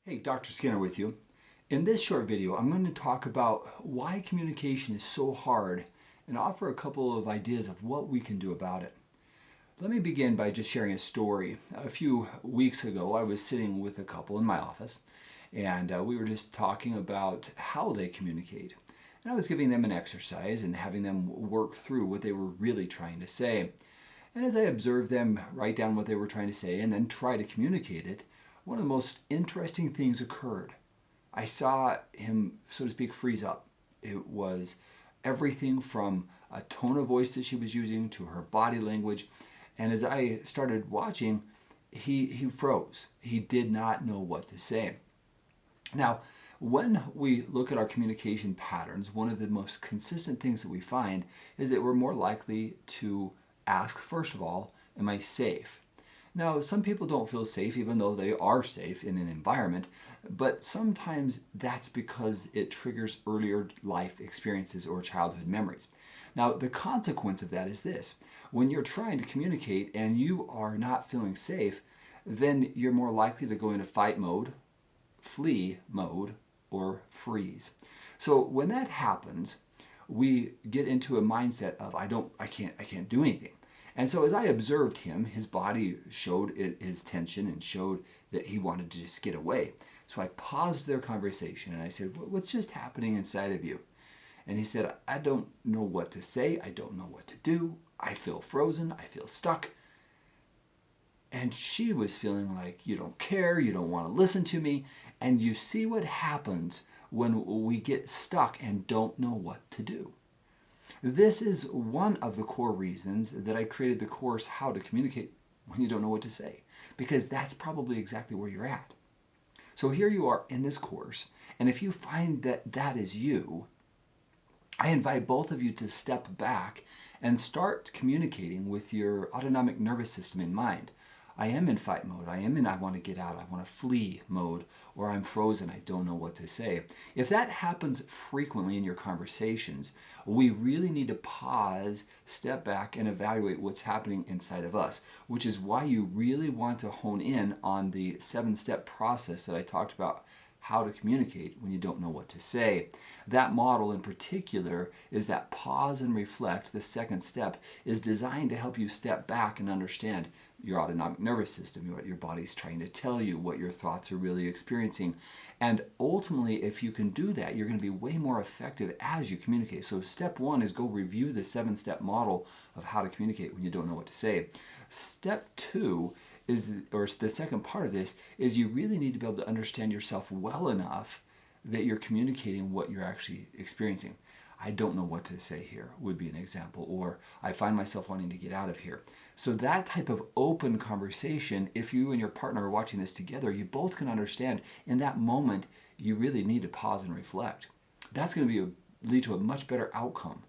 Hey, Dr. Skinner with you. In this short video, I'm going to talk about why communication is so hard and offer a couple of ideas of what we can do about it. Let me begin by just sharing a story. A few weeks ago, I was sitting with a couple in my office, and we were just talking about how they communicate. And I was giving them an exercise and having them work through what they were really trying to say. And as I observed them write down what they were trying to say and then try to communicate it, one of the most interesting things occurred. I saw him, so to speak, freeze up. It was everything from a tone of voice that she was using to her body language. And as I started watching, he froze. He did not know what to say. Now, when we look at our communication patterns, one of the most consistent things that we find is that we're more likely to ask, first of all, am I safe? Now, some people don't feel safe even though they are safe in an environment, but sometimes that's because it triggers earlier life experiences or childhood memories. Now, the consequence of that is this. When you're trying to communicate and you are not feeling safe, then you're more likely to go into fight mode, flee mode, or freeze. So when that happens, we get into a mindset of I can't do anything. And so as I observed him, his body showed his tension and showed that he wanted to just get away. So I paused their conversation and I said, "What's just happening inside of you?" And he said, "I don't know what to say. I don't know what to do. I feel frozen. I feel stuck." And she was feeling like, "You don't care, you don't want to listen to me." And you see what happens when we get stuck and don't know what to do. This is one of the core reasons that I created the course, How to Communicate When You Don't Know What to Say, because that's probably exactly where you're at. So here you are in this course, and if you find that that is you, I invite both of you to step back and start communicating with your autonomic nervous system in mind. I am in fight mode. I am in I want to get out. I want to flee mode. Or I'm frozen. I don't know what to say. If that happens frequently in your conversations, we really need to pause, step back, and evaluate what's happening inside of us, which is why you really want to hone in on the 7-step process that I talked about, how to communicate when you don't know what to say. That model in particular is that pause and reflect. The second step is designed to help you step back and understand your autonomic nervous system, what your body's trying to tell you, what your thoughts are really experiencing. And ultimately, if you can do that, you're going to be way more effective as you communicate. So step 1 is go review the 7-step model of how to communicate when you don't know what to say. Step 2 is, or the second part of this, is you really need to be able to understand yourself well enough that you're communicating what you're actually experiencing. I don't know what to say here would be an example, or I find myself wanting to get out of here. So that type of open conversation, if you and your partner are watching this together, you both can understand in that moment you really need to pause and reflect. That's going to lead to a much better outcome.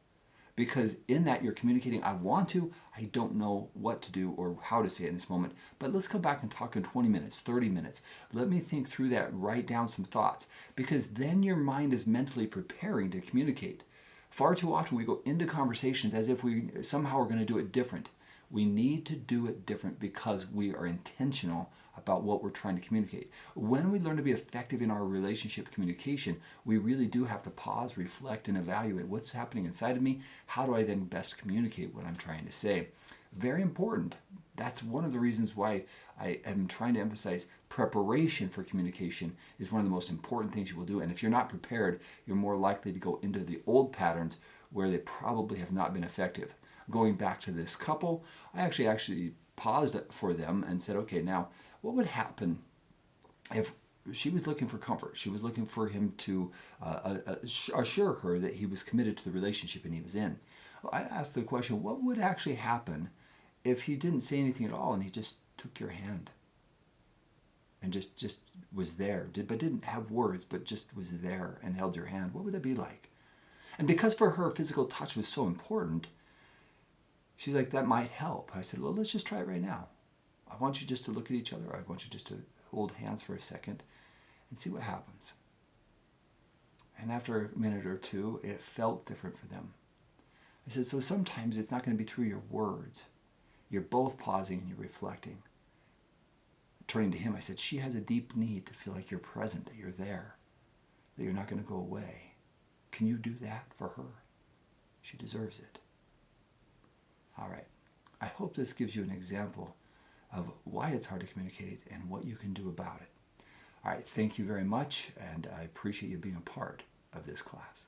Because in that you're communicating, I want to, I don't know what to do or how to say it in this moment. But let's come back and talk in 20 minutes, 30 minutes. Let me think through that, write down some thoughts. Because then your mind is mentally preparing to communicate. Far too often we go into conversations as if we somehow are going to do it different. We need to do it different because we are intentional about what we're trying to communicate. When we learn to be effective in our relationship communication, we really do have to pause, reflect, and evaluate what's happening inside of me. How do I then best communicate what I'm trying to say? Very important. That's one of the reasons why I am trying to emphasize preparation for communication is one of the most important things you will do. And if you're not prepared, you're more likely to go into the old patterns where they probably have not been effective. Going back to this couple, I actually paused it for them and said, okay, now what would happen if she was looking for comfort? She was looking for him to assure her that he was committed to the relationship and he was in. Well, I asked the question, what would actually happen if he didn't say anything at all and he just took your hand and just was there, but didn't have words, but just was there and held your hand? What would that be like? And because for her, physical touch was so important, she's like, that might help. I said, well, let's just try it right now. I want you just to look at each other. I want you just to hold hands for a second and see what happens. And after a minute or two, it felt different for them. I said, so sometimes it's not going to be through your words. You're both pausing and you're reflecting. turning to him, I said, she has a deep need to feel like you're present, that you're there, that you're not going to go away. Can you do that for her? She deserves it. All right. I hope this gives you an example of why it's hard to communicate and what you can do about it. All right. Thank you very much, and I appreciate you being a part of this class.